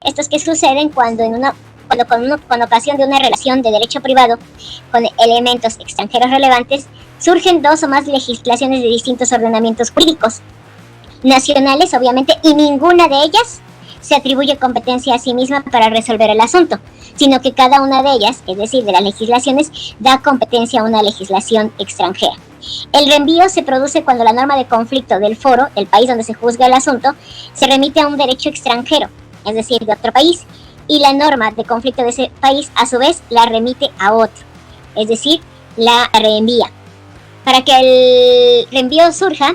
Estos que suceden cuando con ocasión de una relación de derecho privado con elementos extranjeros relevantes, surgen dos o más legislaciones de distintos ordenamientos jurídicos nacionales, obviamente, y ninguna de ellas se atribuye competencia a sí misma para resolver el asunto, sino que cada una de ellas, es decir, de las legislaciones, da competencia a una legislación extranjera. El reenvío se produce cuando la norma de conflicto del foro, del país donde se juzga el asunto, se remite a un derecho extranjero, es decir, de otro país, y la norma de conflicto de ese país, a su vez, la remite a otro, es decir, la reenvía. Para que el reenvío surja,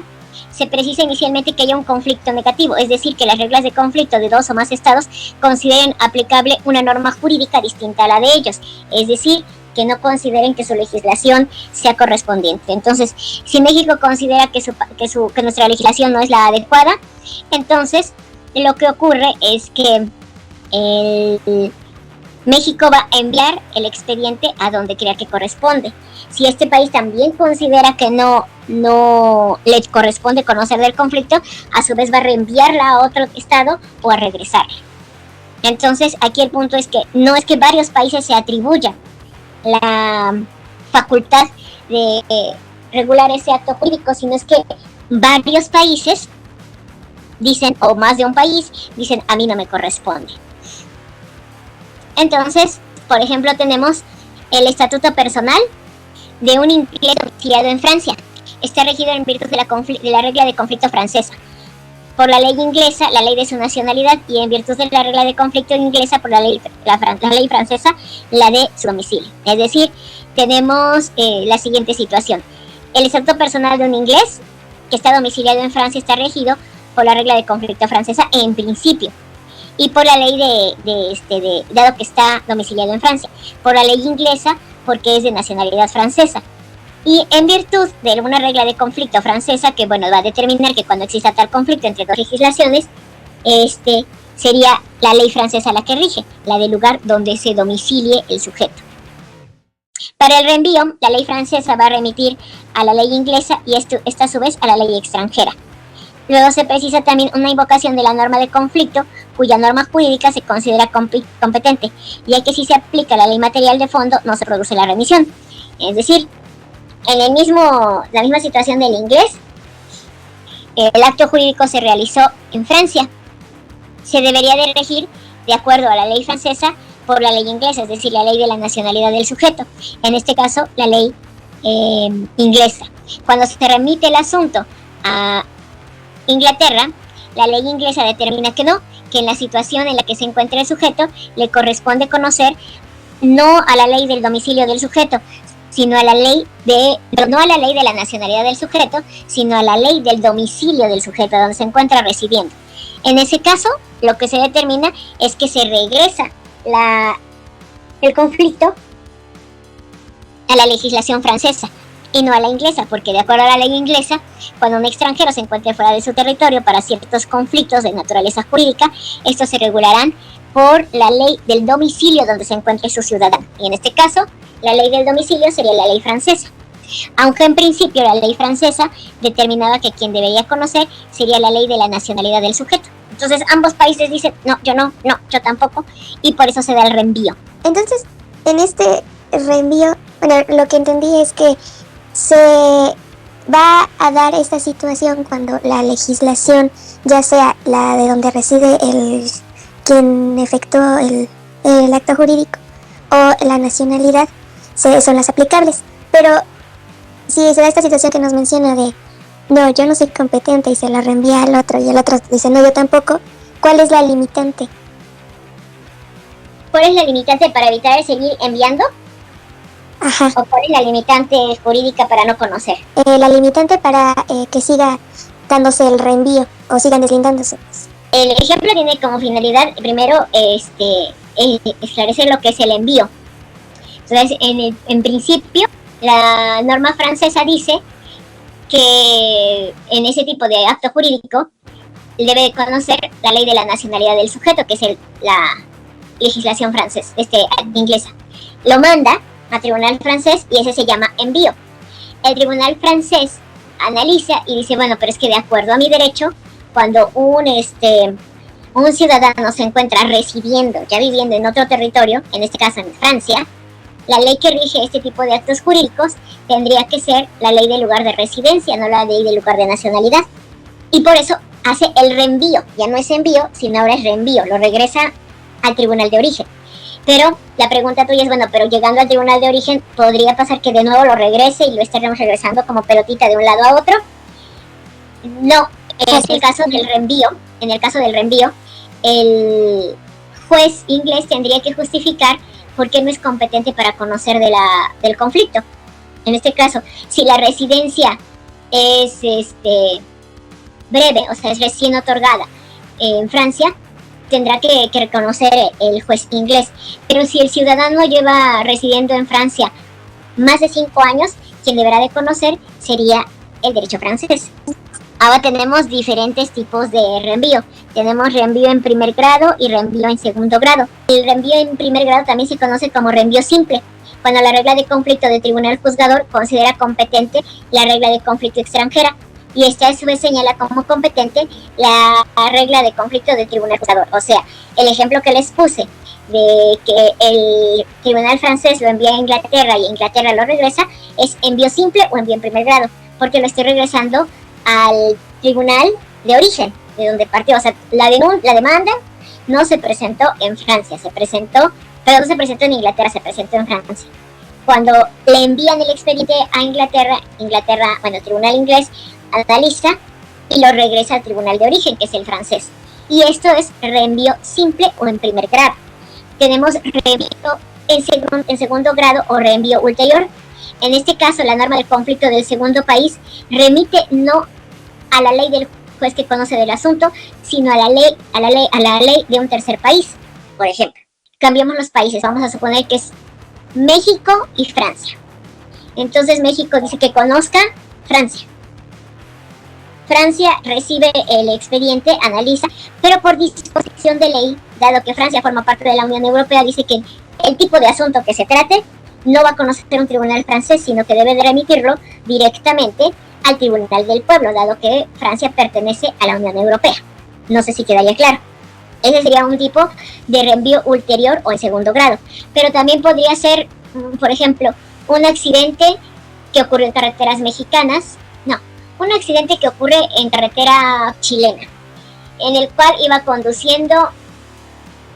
se precisa inicialmente que haya un conflicto negativo, es decir, que las reglas de conflicto de dos o más estados consideren aplicable una norma jurídica distinta a la de ellos, es decir, que no consideren que su legislación sea correspondiente. Entonces, si México considera que nuestra legislación no es la adecuada, entonces lo que ocurre es que México va a enviar el expediente a donde crea que corresponde. Si este país también considera que no le corresponde conocer del conflicto, a su vez va a reenviarla a otro estado o a regresarla. Entonces, aquí el punto es que no es que varios países se atribuyan la facultad de regular ese acto jurídico, sino es que varios países dicen, o más de un país, dicen, a mí no me corresponde. Entonces, por ejemplo, tenemos el estatuto personal de un inglés domiciliado en Francia. Está regido en virtud de la regla de conflicto francesa. Por la ley inglesa, la ley de su nacionalidad, y en virtud de la regla de conflicto inglesa, por la ley francesa, la de su domicilio. Es decir, tenemos la siguiente situación. El estatuto personal de un inglés que está domiciliado en Francia está regido por la regla de conflicto francesa en principio, y por la ley dado que está domiciliado en Francia, por la ley inglesa porque es de nacionalidad francesa, y en virtud de una regla de conflicto francesa que, bueno, va a determinar que cuando exista tal conflicto entre dos legislaciones, sería la ley francesa la que rige, la del lugar donde se domicilie el sujeto. Para el reenvío, la ley francesa va a remitir a la ley inglesa y esta a su vez a la ley extranjera. Luego se precisa también una invocación de la norma de conflicto, cuya norma jurídica se considera competente, ya que si se aplica la ley material de fondo no se produce la remisión. Es decir, en la misma situación del inglés, el acto jurídico se realizó en Francia. Se debería de regir de acuerdo a la ley francesa por la ley inglesa, es decir, la ley de la nacionalidad del sujeto. En este caso, la ley inglesa. Cuando se remite el asunto a Inglaterra, la ley inglesa determina que en la situación en la que se encuentra el sujeto le corresponde conocer no a la ley del domicilio del sujeto, sino a la ley no a la ley de la nacionalidad del sujeto, sino a la ley del domicilio del sujeto donde se encuentra residiendo. En ese caso, lo que se determina es que se regresa el conflicto a la legislación francesa y no a la inglesa, porque de acuerdo a la ley inglesa, cuando un extranjero se encuentre fuera de su territorio para ciertos conflictos de naturaleza jurídica, estos se regularán por la ley del domicilio donde se encuentre su ciudadano. Y en este caso, la ley del domicilio sería la ley francesa. Aunque en principio la ley francesa determinaba que quien debería conocer sería la ley de la nacionalidad del sujeto. Entonces ambos países dicen, no, yo tampoco, y por eso se da el reenvío. Entonces, en este reenvío, bueno, lo que entendí es que se va a dar esta situación cuando la legislación, ya sea la de donde reside quien efectuó el acto jurídico o la nacionalidad, son las aplicables. Pero si se da esta situación que nos menciona de no, yo no soy competente y se la reenvía al otro y el otro dice no, yo tampoco, ¿cuál es la limitante? ¿Cuál es la limitante para evitar el seguir enviando? Ajá. ¿O cuál es la limitante jurídica para no conocer? La limitante para que siga dándose el reenvío o sigan deslindándose. El ejemplo tiene como finalidad, primero, esclarecer lo que es el envío. Entonces, en principio, la norma francesa dice que en ese tipo de acto jurídico debe conocer la ley de la nacionalidad del sujeto, que es la legislación francesa, inglesa. Lo manda a tribunal francés y ese se llama envío. El tribunal francés analiza y dice, bueno, pero es que de acuerdo a mi derecho, cuando un un ciudadano se encuentra residiendo, ya viviendo en otro territorio, en este caso en Francia, la ley que rige este tipo de actos jurídicos tendría que ser la ley del lugar de residencia, no la ley del lugar de nacionalidad. Y por eso hace el reenvío, ya no es envío, sino ahora es reenvío, lo regresa al tribunal de origen. Pero la pregunta tuya es, bueno, pero llegando al tribunal de origen, ¿podría pasar que de nuevo lo regrese y lo estaremos regresando como pelotita de un lado a otro? No, en el caso del reenvío, el juez inglés tendría que justificar por qué no es competente para conocer del conflicto. En este caso, si la residencia es breve, o sea, es recién otorgada en Francia, tendrá que reconocer el juez inglés. Pero si el ciudadano lleva residiendo en Francia más de 5 años, quien deberá de conocer sería el derecho francés. Ahora tenemos diferentes tipos de reenvío. Tenemos reenvío en primer grado y reenvío en segundo grado. El reenvío en primer grado también se conoce como reenvío simple, cuando la regla de conflicto del tribunal juzgador considera competente la regla de conflicto extranjera, y esta a su vez señala como competente la regla de conflicto del tribunal juzgador. O sea, el ejemplo que les puse de que el tribunal francés lo envía a Inglaterra y Inglaterra lo regresa, es envío simple o envío en primer grado, porque lo estoy regresando al tribunal de origen, de donde partió. O sea, la demanda no se presentó en Francia, no se presentó en Inglaterra, se presentó en Francia. Cuando le envían el expediente a Inglaterra, el tribunal inglés analiza y lo regresa al tribunal de origen, que es el francés. Y esto es reenvío simple o en primer grado. Tenemos reenvío en segundo grado o reenvío ulterior. En este caso, la norma del conflicto del segundo país remite no a la ley del juez que conoce del asunto, sino a la ley de un tercer país. Por ejemplo, cambiamos los países. Vamos a suponer que es México y Francia. Entonces México dice que conozca Francia. Francia recibe el expediente, analiza, pero por disposición de ley, dado que Francia forma parte de la Unión Europea, dice que el tipo de asunto que se trate no va a conocer un tribunal francés, sino que debe de remitirlo directamente al Tribunal del Pueblo, dado que Francia pertenece a la Unión Europea. No sé si quedaría claro. Ese sería un tipo de reenvío ulterior o en segundo grado. Pero también podría ser, por ejemplo, un accidente que ocurrió en carreteras mexicanas. No, un accidente que ocurre en carretera chilena, en el cual iba conduciendo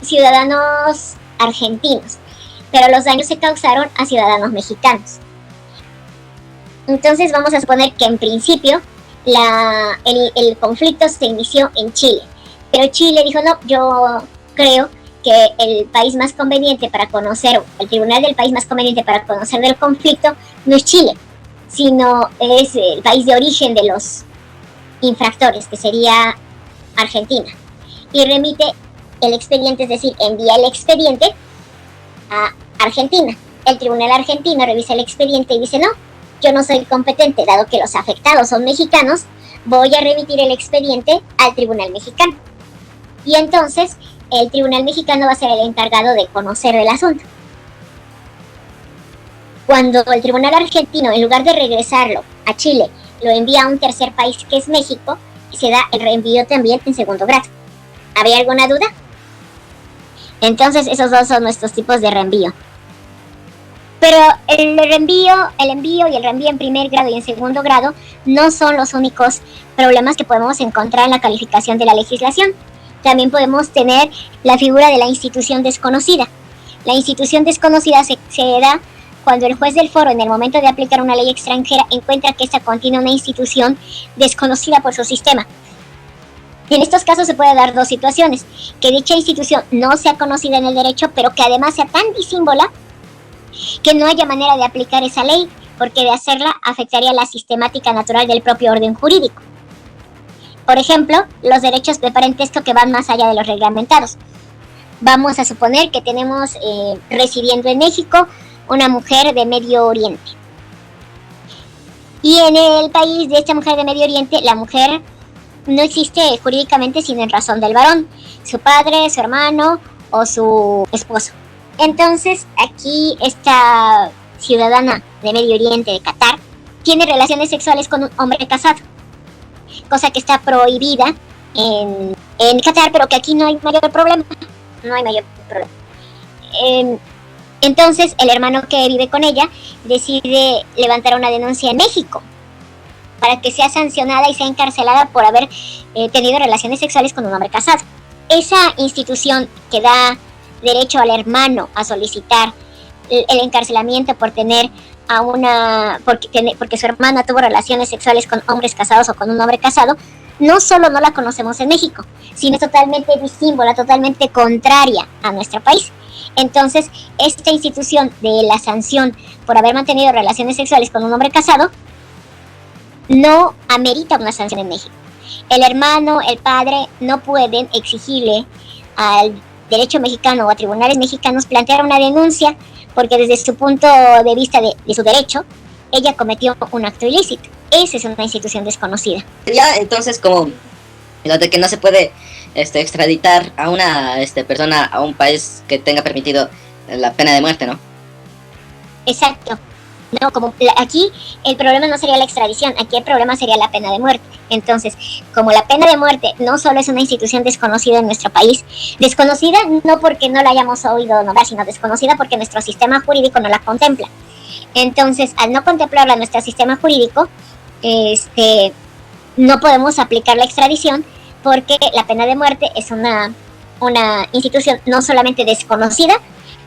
ciudadanos argentinos, pero los daños se causaron a ciudadanos mexicanos. Entonces vamos a suponer que en principio el conflicto se inició en Chile, pero Chile dijo, no, yo creo que el país más conveniente para conocer, el tribunal del país más conveniente para conocer del conflicto no es Chile, sino es el país de origen de los infractores, que sería Argentina, y remite el expediente, es decir, envía el expediente a Argentina. El tribunal argentino revisa el expediente y dice, no, yo no soy competente, dado que los afectados son mexicanos, voy a remitir el expediente al tribunal mexicano. Y entonces el tribunal mexicano va a ser el encargado de conocer el asunto. Cuando el tribunal argentino, en lugar de regresarlo a Chile, lo envía a un tercer país que es México, se da el reenvío también en segundo grado. ¿Habría alguna duda? Entonces esos dos son nuestros tipos de reenvío. Pero el envío y el reenvío en primer grado y en segundo grado no son los únicos problemas que podemos encontrar en la calificación de la legislación. También podemos tener la figura de la institución desconocida. La institución desconocida se da cuando el juez del foro, en el momento de aplicar una ley extranjera, encuentra que esta contiene una institución desconocida por su sistema. Y en estos casos se puede dar dos situaciones: que dicha institución no sea conocida en el derecho, pero que además sea tan disímbola que no haya manera de aplicar esa ley, porque de hacerla afectaría la sistemática natural del propio orden jurídico. Por ejemplo, los derechos de parentesco que van más allá de los reglamentados. Vamos a suponer que tenemos residiendo en México una mujer de Medio Oriente. Y en el país de esta mujer de Medio Oriente, la mujer no existe jurídicamente sino en razón del varón, su padre, su hermano o su esposo. Entonces, aquí esta ciudadana de Medio Oriente, de Qatar, tiene relaciones sexuales con un hombre casado, cosa que está prohibida en el derecho de Qatar. Y en el país de esta mujer de Medio Oriente, la mujer no existe jurídicamente sino en razón del varón, su padre, su hermano o su esposo. Entonces, aquí esta ciudadana de Medio Oriente, de Qatar, tiene relaciones sexuales con un hombre casado, cosa que está prohibida en Qatar, pero que aquí no hay mayor problema. No hay mayor problema. Entonces, el hermano que vive con ella decide levantar una denuncia en México para que sea sancionada y sea encarcelada por haber tenido relaciones sexuales con un hombre casado. Esa institución que da derecho al hermano a solicitar el encarcelamiento por tener porque su hermana tuvo relaciones sexuales con hombres casados o con un hombre casado, no solo no la conocemos en México, sino es totalmente disímbola, totalmente contraria a nuestro país. Entonces, esta institución de la sanción por haber mantenido relaciones sexuales con un hombre casado no amerita una sanción en México. El hermano, el padre no pueden exigirle al derecho mexicano o a tribunales mexicanos plantear una denuncia porque desde su punto de vista de su derecho, ella cometió un acto ilícito. Esa es una institución desconocida. Ya, entonces, como lo de que no se puede extraditar a una persona a un país que tenga permitido la pena de muerte, ¿no? Exacto. No, como aquí el problema no sería la extradición, aquí el problema sería la pena de muerte. Entonces, como la pena de muerte no solo es una institución desconocida en nuestro país, desconocida no porque no la hayamos oído nombrar, sino desconocida porque nuestro sistema jurídico no la contempla. Entonces, al no contemplarla en nuestro sistema jurídico, no podemos aplicar la extradición porque la pena de muerte es una institución no solamente desconocida,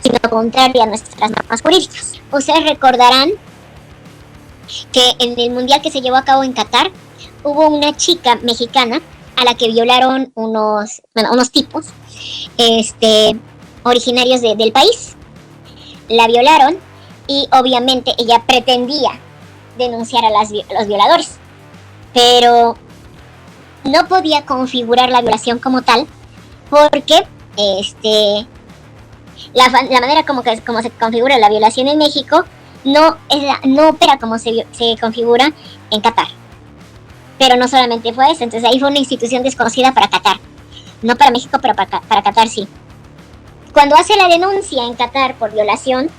sino contraria a nuestras normas jurídicas. Ustedes recordarán que en el mundial que se llevó a cabo en Qatar, hubo una chica mexicana a la que violaron unos tipos originarios del país. La violaron y obviamente ella pretendía denunciar a los violadores, pero no podía configurar la violación como tal porque la manera como se configura la violación en México no opera como se configura en Qatar. Pero no solamente fue eso, entonces ahí fue una institución desconocida para Qatar. No para México, pero para Qatar sí. Cuando hace la denuncia en Qatar por violación,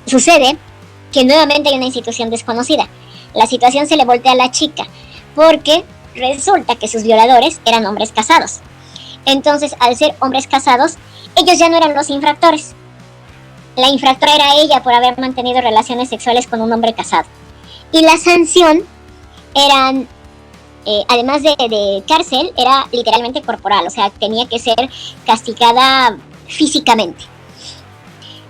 sucede que nuevamente hay una institución desconocida. La situación se le voltea a la chica, porque resulta que sus violadores eran hombres casados. Entonces, al ser hombres casados, ellos ya no eran los infractores. La infractora era ella por haber mantenido relaciones sexuales con un hombre casado. Y la sanción eran, además de cárcel, era literalmente corporal, o sea, tenía que ser castigada físicamente.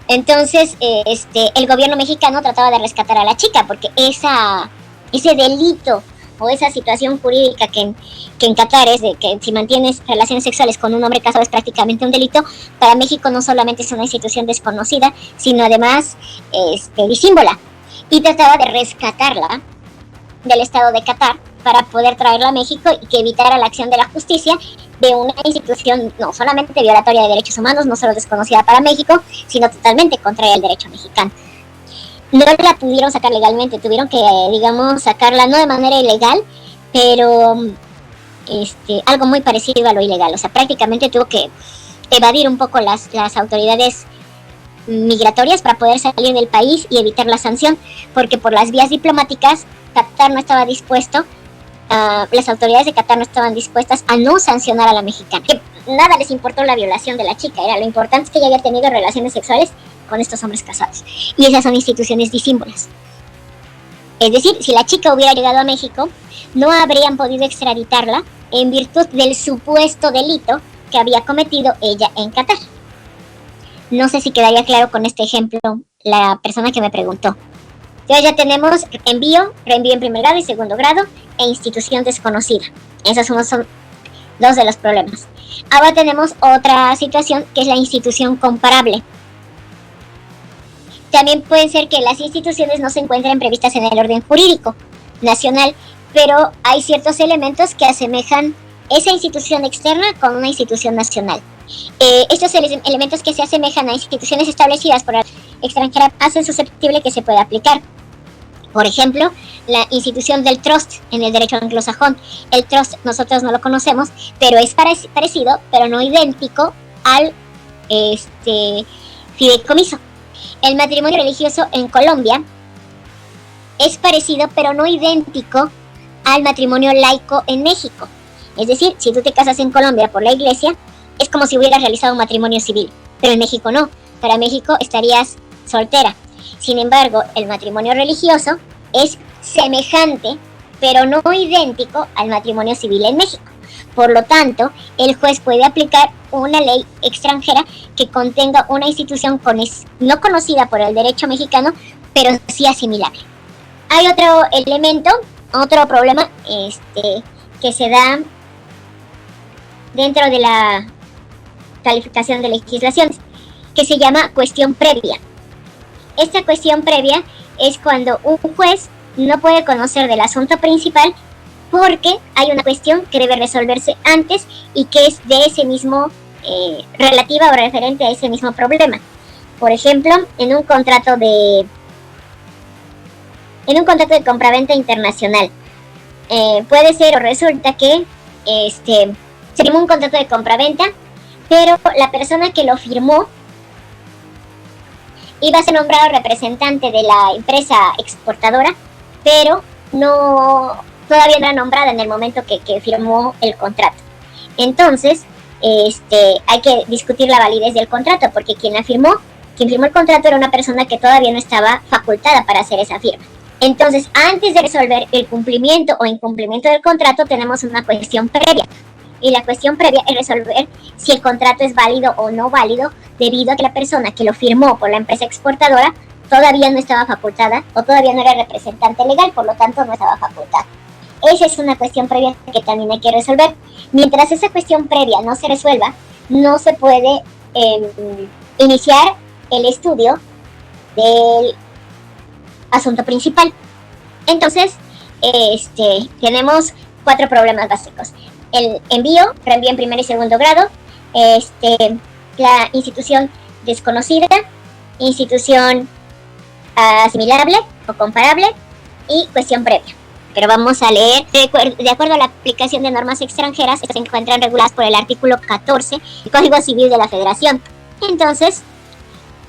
Entonces, el gobierno mexicano trataba de rescatar a la chica, porque ese delito o esa situación jurídica que en Qatar es de que si mantienes relaciones sexuales con un hombre casado es prácticamente un delito, para México no solamente es una institución desconocida, sino además disímbola. Y trataba de rescatarla del estado de Qatar para poder traerla a México y que evitara la acción de la justicia de una institución no solamente violatoria de derechos humanos, no solo desconocida para México, sino totalmente contraria al derecho mexicano. No la pudieron sacar legalmente, tuvieron que, digamos, sacarla no de manera ilegal, pero algo muy parecido a lo ilegal. O sea, prácticamente tuvo que evadir un poco las autoridades migratorias para poder salir del país y evitar la sanción, porque por las vías diplomáticas Qatar no estaba dispuesto, las autoridades de Qatar no estaban dispuestas a no sancionar a la mexicana. Que nada les importó la violación de la chica, lo importante es que ella había tenido relaciones sexuales con estos hombres casados. Y esas son instituciones disímbolas. Es decir, si la chica hubiera llegado a México, no habrían podido extraditarla en virtud del supuesto delito que había cometido ella en Qatar. No sé si quedaría claro con este ejemplo la persona que me preguntó. Entonces ya tenemos reenvío en primer grado y segundo grado e institución desconocida. Esos son dos de los problemas. Ahora tenemos otra situación que es la institución comparable. También puede ser que las instituciones no se encuentren previstas en el orden jurídico nacional, pero hay ciertos elementos que asemejan esa institución externa con una institución nacional. Estos elementos que se asemejan a instituciones establecidas por la extranjera hacen susceptible que se pueda aplicar. Por ejemplo, la institución del trust en el derecho anglosajón. El trust nosotros no lo conocemos, pero es parecido, pero no idéntico al fideicomiso. El matrimonio religioso en Colombia es parecido, pero no idéntico al matrimonio laico en México. Es decir, si tú te casas en Colombia por la iglesia, es como si hubieras realizado un matrimonio civil, pero en México no. Para México estarías soltera. Sin embargo, el matrimonio religioso es semejante, pero no idéntico al matrimonio civil en México. Por lo tanto, el juez puede aplicar una ley extranjera que contenga una institución no conocida por el derecho mexicano, pero sí asimilable. Hay otro elemento, otro problema que se da dentro de la calificación de legislaciones, que se llama cuestión previa. Esta cuestión previa es cuando un juez no puede conocer del asunto principal porque hay una cuestión que debe resolverse antes y que es de ese mismo, relativa o referente a ese mismo problema. Por ejemplo, en un contrato de compraventa internacional, puede ser o resulta que se firmó un contrato de compraventa, pero la persona que lo firmó iba a ser nombrado representante de la empresa exportadora, pero todavía no era nombrada en el momento que firmó el contrato. Entonces, hay que discutir la validez del contrato, porque quien firmó el contrato era una persona que todavía no estaba facultada para hacer esa firma. Entonces, antes de resolver el cumplimiento o incumplimiento del contrato, tenemos una cuestión previa. Y la cuestión previa es resolver si el contrato es válido o no válido, debido a que la persona que lo firmó por la empresa exportadora todavía no estaba facultada o todavía no era representante legal, por lo tanto no estaba facultada. Esa es una cuestión previa que también hay que resolver. Mientras esa cuestión previa no se resuelva, no se puede iniciar el estudio del asunto principal. Entonces, tenemos 4 problemas básicos. El reenvío en primer y segundo grado, la institución desconocida, institución asimilable o comparable y cuestión previa. Pero vamos a leer, de acuerdo a la aplicación de normas extranjeras, estas se encuentran reguladas por el artículo 14 del Código Civil de la Federación. Entonces,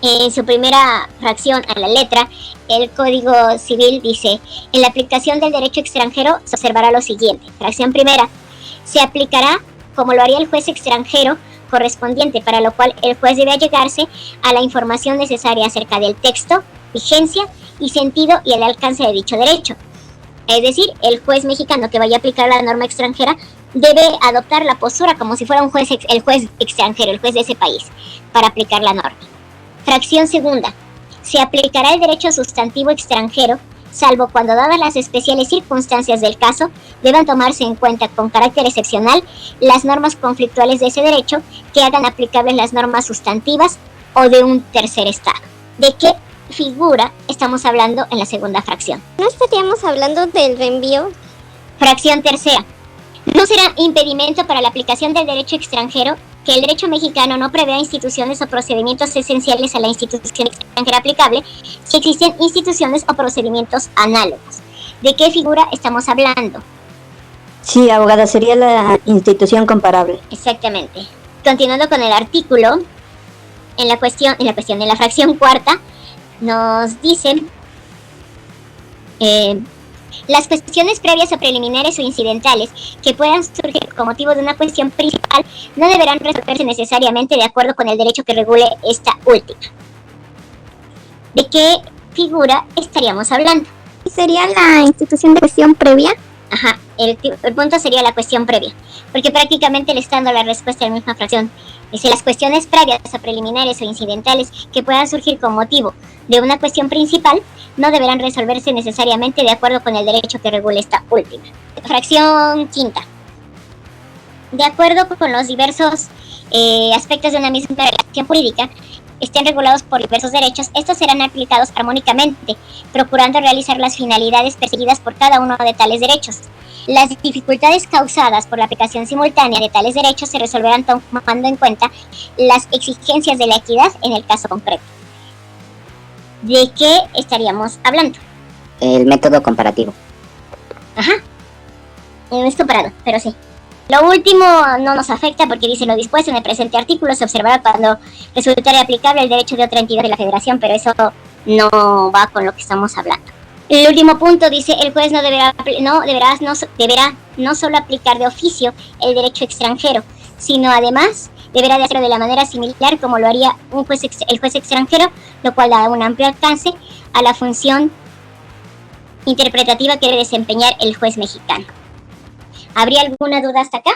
en su primera fracción a la letra, el Código Civil dice: en la aplicación del derecho extranjero se observará lo siguiente. Fracción primera: se aplicará como lo haría el juez extranjero correspondiente, para lo cual el juez debe allegarse a la información necesaria acerca del texto, vigencia y sentido y el alcance de dicho derecho. Es decir, el juez mexicano que vaya a aplicar la norma extranjera debe adoptar la postura como si fuera el juez extranjero, el juez de ese país, para aplicar la norma. Fracción segunda: se aplicará el derecho sustantivo extranjero, salvo cuando, dadas las especiales circunstancias del caso, deban tomarse en cuenta con carácter excepcional las normas conflictuales de ese derecho que hagan aplicables las normas sustantivas o de un tercer estado. ¿De qué figura estamos hablando en la segunda fracción? ¿No estaríamos hablando del reenvío? Fracción tercera: no será impedimento para la aplicación del derecho extranjero que el derecho mexicano no prevea instituciones o procedimientos esenciales a la institución extranjera aplicable si existen instituciones o procedimientos análogos. ¿De qué figura estamos hablando? Sí, abogada, sería la institución comparable. Exactamente. Continuando con el artículo, en la fracción cuarta, nos dicen las cuestiones previas o preliminares o incidentales que puedan surgir con motivo de una cuestión principal no deberán resolverse necesariamente de acuerdo con el derecho que regule esta última. ¿De qué figura estaríamos hablando? ¿Sería la institución de cuestión previa? Ajá, el punto sería la cuestión previa, porque prácticamente le está dando la respuesta a la misma fracción. Dice: las cuestiones previas o preliminares o incidentales que puedan surgir con motivo de una cuestión principal no deberán resolverse necesariamente de acuerdo con el derecho que regule esta última. Fracción quinta: de acuerdo con los diversos aspectos de una misma relación jurídica estén regulados por diversos derechos, estos serán aplicados armónicamente, procurando realizar las finalidades perseguidas por cada uno de tales derechos. Las dificultades causadas por la aplicación simultánea de tales derechos se resolverán tomando en cuenta las exigencias de la equidad en el caso concreto. ¿De qué estaríamos hablando? El método comparativo. Ajá. Es comparado, pero sí. Lo último no nos afecta porque dice: lo dispuesto en el presente artículo se observará cuando resultare aplicable el derecho de otra entidad de la Federación, pero eso no va con lo que estamos hablando. El último punto dice, el juez deberá no solo aplicar de oficio el derecho extranjero, sino además deberá de hacerlo de la manera similar como lo haría el juez extranjero, lo cual da un amplio alcance a la función interpretativa que debe desempeñar el juez mexicano. ¿Habría alguna duda hasta acá?